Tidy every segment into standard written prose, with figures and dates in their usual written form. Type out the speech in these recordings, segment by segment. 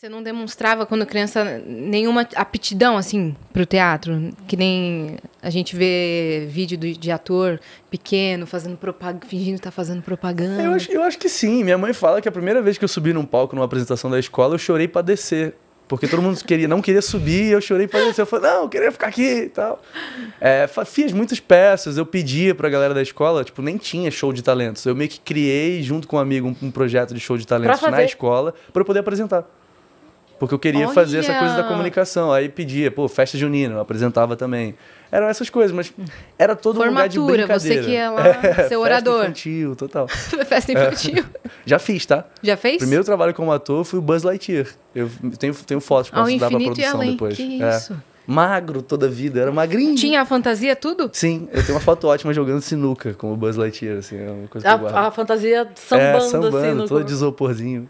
Você não demonstrava, quando criança, nenhuma aptidão, assim, pro teatro? Que nem a gente vê vídeo de ator pequeno, fazendo propaganda, fingindo que tá fazendo propaganda. Eu acho que sim. Minha mãe fala que a primeira vez que eu subi num palco, numa apresentação da escola, eu chorei pra descer. Porque todo mundo não queria subir, e eu chorei pra descer. Eu falei, não, eu queria ficar aqui e tal. Fiz muitas peças, eu pedia pra galera da escola, tipo, nem tinha show de talentos. Eu meio que criei, junto com um amigo, um projeto de show de talentos na escola, pra eu poder apresentar. Porque eu queria fazer essa coisa da comunicação. Aí pedia, festa junina, eu apresentava também. Eram essas coisas, mas era todo um lugar de brincadeira. Você que ia lá ser orador. Festa infantil, total. Festa infantil. Já fiz, tá? Já fez? Primeiro trabalho como ator foi o Buzz Lightyear. Eu tenho fotos pra dar pra produção depois. Que isso? Magro toda a vida, era magrinho. Tinha a fantasia, tudo? Sim, eu tenho uma foto ótima jogando sinuca com o Buzz Lightyear, assim, é uma coisa que eu guardo. A fantasia sambando assim no todo de isoporzinho.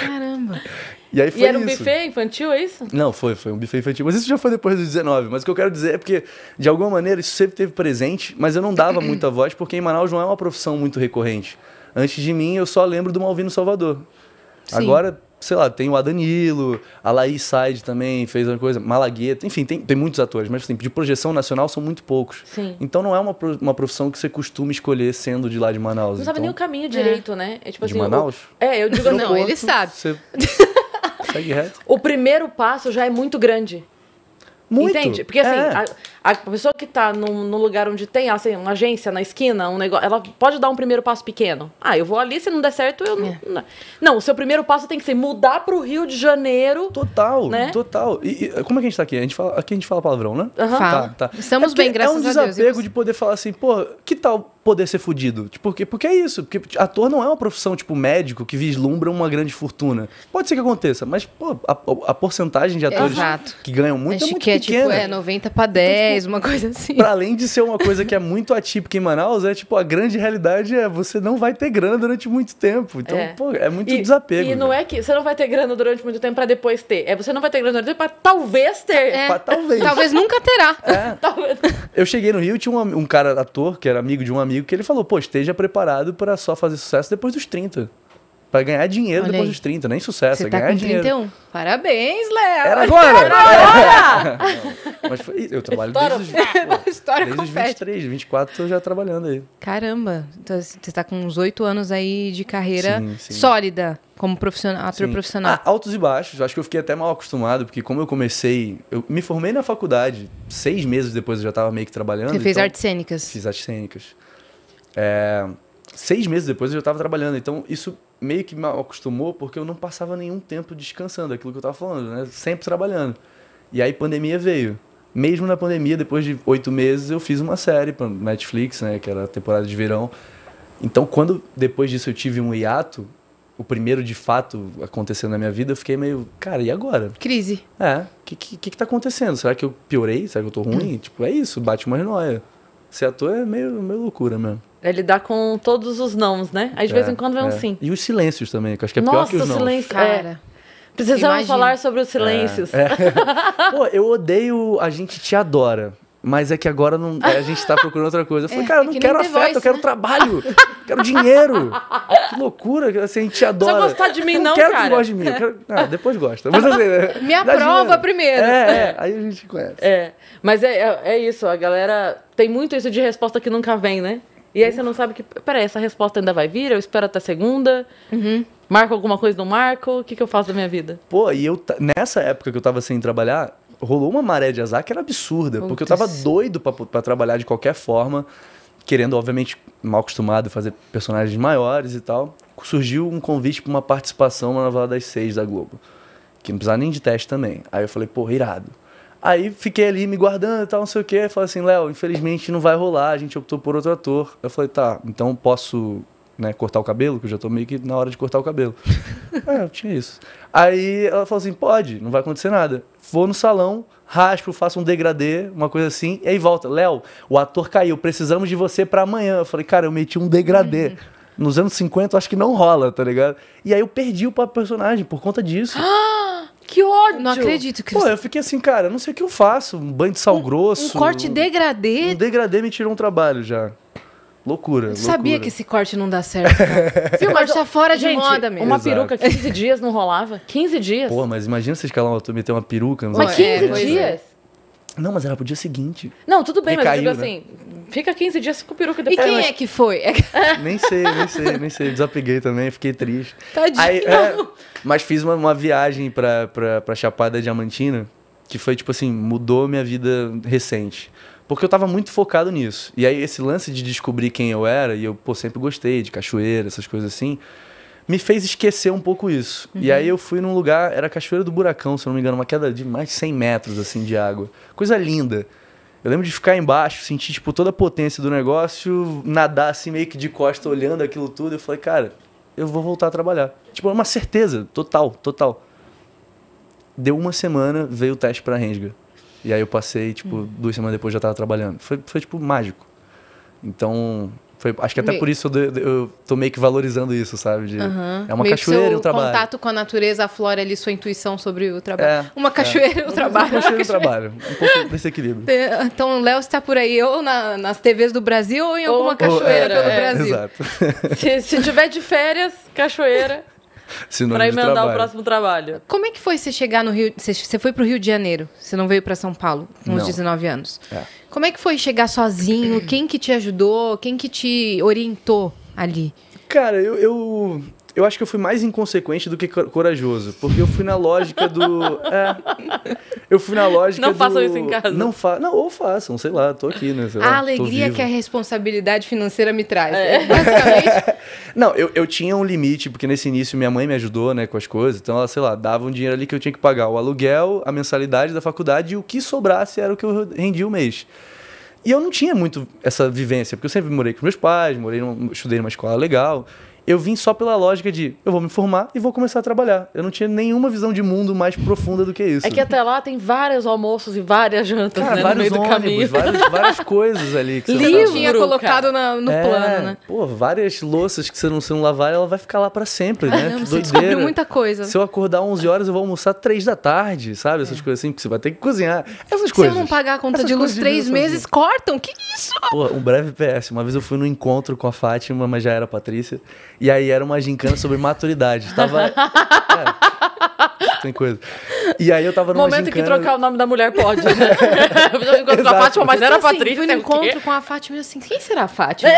Caramba. E aí foi era um buffet infantil, é isso? Não, foi um buffet infantil. Mas isso já foi depois dos 19. Mas o que eu quero dizer é porque, de alguma maneira, isso sempre teve presente, mas eu não dava muita voz, porque em Manaus não é uma profissão muito recorrente. Antes de mim, eu só lembro do Malvino Salvador. Sim. Agora, sei lá, tem o Adanilo, a Laís Said também fez uma coisa, Malagueta, enfim, tem muitos atores, mas assim, de projeção nacional são muito poucos. Sim. Então não é uma profissão que você costuma escolher sendo de lá de Manaus. Não sabe nem o caminho direito, né? É tipo de assim, Manaus? Eu digo não, ele sabe. Você segue reto. O primeiro passo já é muito grande. Muito. Entende? Porque assim, a pessoa que tá num lugar onde tem assim, uma agência na esquina, um negócio, ela pode dar um primeiro passo pequeno. Eu vou ali, se não der certo, eu não. Não, o seu primeiro passo tem que ser mudar pro Rio de Janeiro. Total, né? Total. E como é que a gente tá aqui? Aqui a gente fala palavrão, né? Fala. Tá. Estamos bem, graças a Deus. É um desapego de poder falar assim, que tal poder ser fudido? Porque é isso. Porque ator não é uma profissão tipo médico que vislumbra uma grande fortuna. Pode ser que aconteça, mas a porcentagem de atores que ganham muito é muito pequena. Tipo, 90 pra 10, uma coisa assim. Pra além de ser uma coisa que é muito atípica em Manaus, a grande realidade é você não vai ter grana durante muito tempo. Então, é muito desapego. E não é que você não vai ter grana durante muito tempo pra depois ter. Você não vai ter grana durante muito tempo pra talvez ter. Talvez. Talvez nunca terá. Talvez. Eu cheguei no Rio, tinha um cara ator, que era amigo de um amigo, que ele falou, esteja preparado para só fazer sucesso depois dos 30. Pra ganhar dinheiro depois dos 30, nem sucesso, você é ganhar dinheiro. Você tá com 31? Parabéns, Léo! Era agora! Mas eu trabalho desde os 23, 24 eu já trabalhando aí. Caramba, então, você tá com uns 8 anos aí de carreira sim. sólida como profissional, ator profissional. Altos e baixos, acho que eu fiquei até mal acostumado, porque como eu me formei na faculdade, 6 meses depois eu já tava meio que trabalhando. Você fez artes cênicas? Fiz artes cênicas. 6 meses depois eu já tava trabalhando, então isso meio que me acostumou, porque eu não passava nenhum tempo descansando, aquilo que eu tava falando, né? Sempre trabalhando. E aí pandemia veio. Mesmo na pandemia, depois de 8 meses, eu fiz uma série pra Netflix, né? Que era a temporada de verão. Então, quando depois disso eu tive um hiato, o primeiro de fato acontecendo na minha vida, eu fiquei meio, cara, e agora? Crise. O que tá acontecendo? Será que eu piorei? Será que eu tô ruim? Tipo, é isso, bate uma noia. Ser ator é meio loucura mesmo. É lidar com todos os nãos, né? Aí de vez em quando vem um sim. E os silêncios também, que eu acho que é pior que os nãos. Silêncio, cara. Precisamos falar sobre os silêncios. Eu odeio A Gente Te Adora. Mas é que agora a gente tá procurando outra coisa. Eu falei, cara, eu não quero afeto, Voice, eu quero trabalho, quero dinheiro. Que loucura, assim, a gente te adora. Não precisa gostar de mim, não, quero cara. Que goste de mim. Depois gosta. Mas, assim, me aprova primeiro. Aí a gente conhece. Mas é isso, a galera tem muito isso de resposta que nunca vem, né? E aí você não sabe peraí, essa resposta ainda vai vir? Eu espero até segunda? Marco alguma coisa, não marco? O que eu faço da minha vida? E nessa época que eu tava sem trabalhar, rolou uma maré de azar que era absurda. Porque eu tava doido pra trabalhar de qualquer forma, querendo, obviamente, mal acostumado a fazer personagens maiores e tal. Surgiu um convite pra uma participação na novela das 6 da Globo. Que não precisava nem de teste também. Aí eu falei, irado. Aí fiquei ali me guardando e tal, não sei o quê. Falei assim, Léo, infelizmente não vai rolar, a gente optou por outro ator. Eu falei, tá, então posso, cortar o cabelo? Que eu já tô meio que na hora de cortar o cabelo. Eu tinha isso. Aí ela falou assim, pode, não vai acontecer nada. Vou no salão, raspo, faço um degradê, uma coisa assim, e aí volta. Léo, o ator caiu, precisamos de você pra amanhã. Eu falei, cara, eu meti um degradê. Nos anos 50 eu acho que não rola, tá ligado? E aí eu perdi o personagem por conta disso. Que ódio! Não acredito, Cristian. Eu fiquei assim, cara, não sei o que eu faço. Um banho de sal grosso. Um corte degradê. Um degradê me tirou um trabalho já. Loucura, Eu sabia loucura. que esse corte não dá certo, cara. Esse corte tá fora de Gente, moda mesmo. uma Exato. peruca 15 dias não rolava? 15 dias? Pô, mas imagina você escalar uma meter uma peruca. Mas 15 pois é. dias? Não, mas era pro dia seguinte. Não, tudo bem, mas eu digo Recaiu, né? assim, fica 15 dias com peruca E depois. quem é que foi? Nem sei. Desapeguei também, fiquei triste. Tadinho. Aí, mas fiz uma viagem pra Chapada Diamantina, que foi, tipo assim, mudou minha vida recente. Porque eu tava muito focado nisso. E aí, esse lance de descobrir quem eu era, e eu, pô, sempre gostei de cachoeira, essas coisas assim, me fez esquecer um pouco isso. E aí eu fui num lugar, era a Cachoeira do Buracão, se eu não me engano, uma queda de mais de 100 metros, assim, de água. Coisa linda. Eu lembro de ficar embaixo, sentir, tipo, toda a potência do negócio, nadar, assim, meio que de costa, olhando aquilo tudo. Eu falei, cara, eu vou voltar a trabalhar. Tipo, é uma certeza, total. Deu uma semana, veio o teste pra Rensga. E aí eu passei, tipo, 2 semanas depois já tava trabalhando. Foi tipo, mágico. Então, acho que até por isso eu tô meio que valorizando isso, sabe? É uma Meio cachoeira que e seu um trabalho. contato com a natureza aflora ali sua intuição sobre o trabalho. É, Uma cachoeira e o trabalho. Uma cachoeira e um trabalho. Um pouco desse equilíbrio. Então o Léo está por aí, ou nas TVs do Brasil, ou em alguma cachoeira pelo Brasil. Exato. Se tiver de férias, cachoeira, Sinônimo pra de emendar trabalho. o próximo trabalho. Como é que foi você chegar no Rio? Você foi pro Rio de Janeiro, você não veio para São Paulo com uns Não. 19 anos. É. Como é que foi chegar sozinho? Quem que te ajudou? Quem que te orientou ali? Cara, eu acho que eu fui mais inconsequente do que corajoso. Porque eu fui na lógica do... eu fui na lógica Não do... façam isso em casa. Não, ou façam, sei lá, tô aqui, né? Sei lá, A tô alegria vivo. que a responsabilidade financeira me traz. Basicamente, Não, eu tinha um limite, porque nesse início minha mãe me ajudou, né, com as coisas. Então ela, sei lá, dava um dinheiro ali que eu tinha que pagar o aluguel, a mensalidade da faculdade e o que sobrasse era o que eu rendia o mês. E eu não tinha muito essa vivência, porque eu sempre morei com meus pais, estudei numa escola legal. Eu vim só pela lógica de eu vou me formar e vou começar a trabalhar. Eu não tinha nenhuma visão de mundo mais profunda do que isso. É que até lá tem vários almoços e várias jantas, Cara, né, no vários meio do ônibus, caminho. várias coisas ali que você você não não tava- tinha colocado no plano, né? Pô, várias louças que você não lavar, ela vai ficar lá pra sempre, né? Caramba, Que você doideira. descobriu muita coisa. Se eu acordar 11 horas, eu vou almoçar 3 da tarde, sabe? Essas coisas assim, porque você vai ter que cozinhar. Essas Se coisas. eu não pagar a conta Essas de luz coisas 3 vida meses, sozinha. cortam? Que isso? Pô, um breve PS. Uma vez eu fui num encontro com a Fátima, mas já era a Patrícia. E aí era uma gincana sobre maturidade. Tava... tem coisa. E aí eu tava numa Momento que gincana... trocar o nome da mulher pode, né? Eu encontro com a Exato. Fátima, mas era a Então, assim, Patrícia. fui no sei o quê. encontro com a Fátima e eu assim, quem será a Fátima?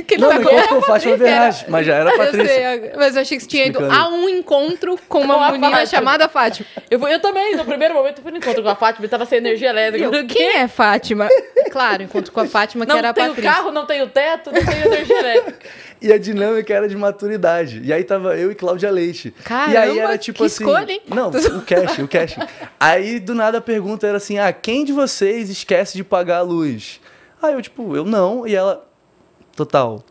Que Não, vai no ver? encontro com a Fátima Bernardes, mas já era a Eu Patrícia. sei, mas eu achei que você tinha ido Explicando. a um encontro com uma Com a menina Fátima. chamada Fátima. Eu também, no primeiro momento, eu fui no encontro com a Fátima e tava sem energia elétrica. Eu, quem é Fátima? Claro, encontro com a Fátima, que Não era a tenho Patrícia. carro, não tenho teto, não tenho energia elétrica. E a dinâmica era de maturidade. E aí tava eu e Cláudia Leite. Caramba, e aí era tipo que assim. escolha, hein? Não, o casting. Aí do nada a pergunta era assim: quem de vocês esquece de pagar a luz? Aí eu, tipo, eu não. E ela, total.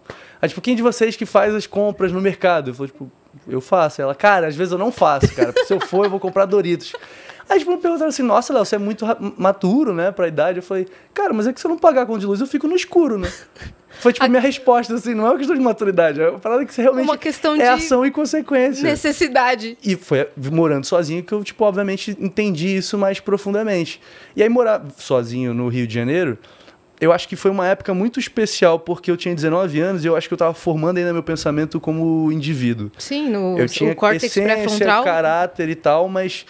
Aí, tipo, quem de vocês que faz as compras no mercado? Eu falei, tipo, eu faço. Ela, cara, às vezes eu não faço, cara. Porque se eu for, eu vou comprar Doritos. Aí, tipo, me perguntaram assim, nossa, Léo, você é muito maturo, né, pra idade. Eu falei, cara, mas é que se eu não pagar a conta de luz, eu fico no escuro, né? Foi, tipo, minha resposta, assim, não é uma questão de maturidade, é uma parada que você realmente... Uma questão é de ação e consequência. necessidade. E foi morando sozinho que eu, tipo, obviamente entendi isso mais profundamente. E aí, morar sozinho no Rio de Janeiro, eu acho que foi uma época muito especial, porque eu tinha 19 anos e eu acho que eu tava formando ainda meu pensamento como indivíduo. Sim, Eu tinha o córtex essência, pré-frontal. caráter e tal, mas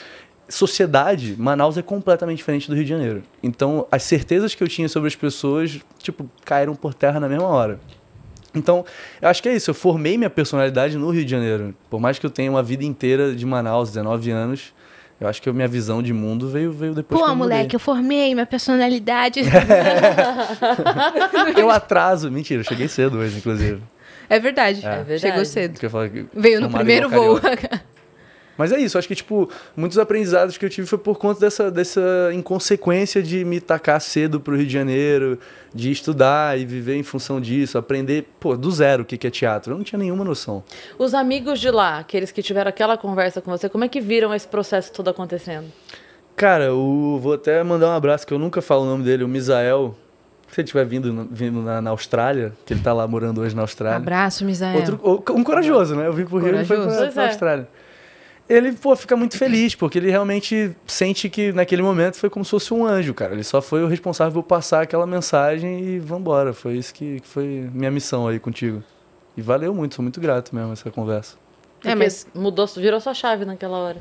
sociedade, Manaus é completamente diferente do Rio de Janeiro. Então, as certezas que eu tinha sobre as pessoas, tipo, caíram por terra na mesma hora. Então, eu acho que é isso. Eu formei minha personalidade no Rio de Janeiro. Por mais que eu tenha uma vida inteira de Manaus, 19 anos, eu acho que a minha visão de mundo veio depois que Pô, eu mudei. moleque, eu formei minha personalidade. Eu atraso. Mentira, eu cheguei cedo hoje, inclusive. É verdade. É verdade. Chegou cedo. Porque eu falo que Veio no formado primeiro igual voo. carioca. Mas é isso, acho que, tipo, muitos aprendizados que eu tive foi por conta dessa inconsequência de me tacar cedo pro Rio de Janeiro, de estudar e viver em função disso, aprender, pô, do zero o que é teatro. Eu não tinha nenhuma noção. Os amigos de lá, aqueles que tiveram aquela conversa com você, como é que viram esse processo todo acontecendo? Cara, vou até mandar um abraço, que eu nunca falo o nome dele, o Misael. Se ele estiver vindo na Austrália, que ele tá lá morando hoje na Austrália. Abraço, Misael. Um corajoso, né? Eu vim pro Rio e foi Corajoso. pra Pois é. Austrália. ele, pô, fica muito feliz, porque ele realmente sente que naquele momento foi como se fosse um anjo, cara. Ele só foi o responsável por passar aquela mensagem e vambora. Foi isso que foi minha missão aí contigo. E valeu muito, sou muito grato mesmo essa conversa. Mas virou sua chave naquela hora.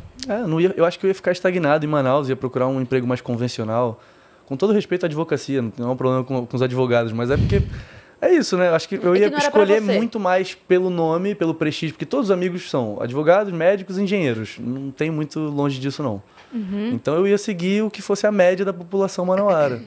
Eu acho que eu ia ficar estagnado em Manaus, ia procurar um emprego mais convencional. Com todo respeito à advocacia, não é um problema com os advogados, mas é porque... É isso, né? Acho que eu ia escolher muito mais pelo nome, pelo prestígio, porque todos os amigos são advogados, médicos e engenheiros. Não tem muito longe disso, não. Então eu ia seguir o que fosse a média da população manauara.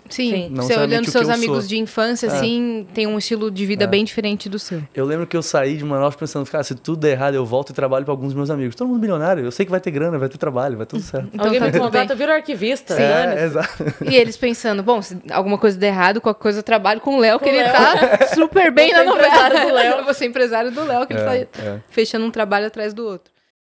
Sim, você olhando seus amigos de infância, assim, tem um estilo de vida bem diferente do seu. Eu lembro que eu saí de Manaus pensando, cara, se tudo der errado, eu volto e trabalho para alguns dos meus amigos. Todo mundo milionário, eu sei que vai ter grana, vai ter trabalho, vai tudo certo. Então alguém me contrata, eu viro arquivista. Exato. E eles pensando, bom, se alguma coisa der errado, qualquer coisa eu trabalho com o Léo, que ele tá super bem na novela. Do Léo. Eu vou ser empresário do Léo, que ele tá fechando um trabalho atrás do outro.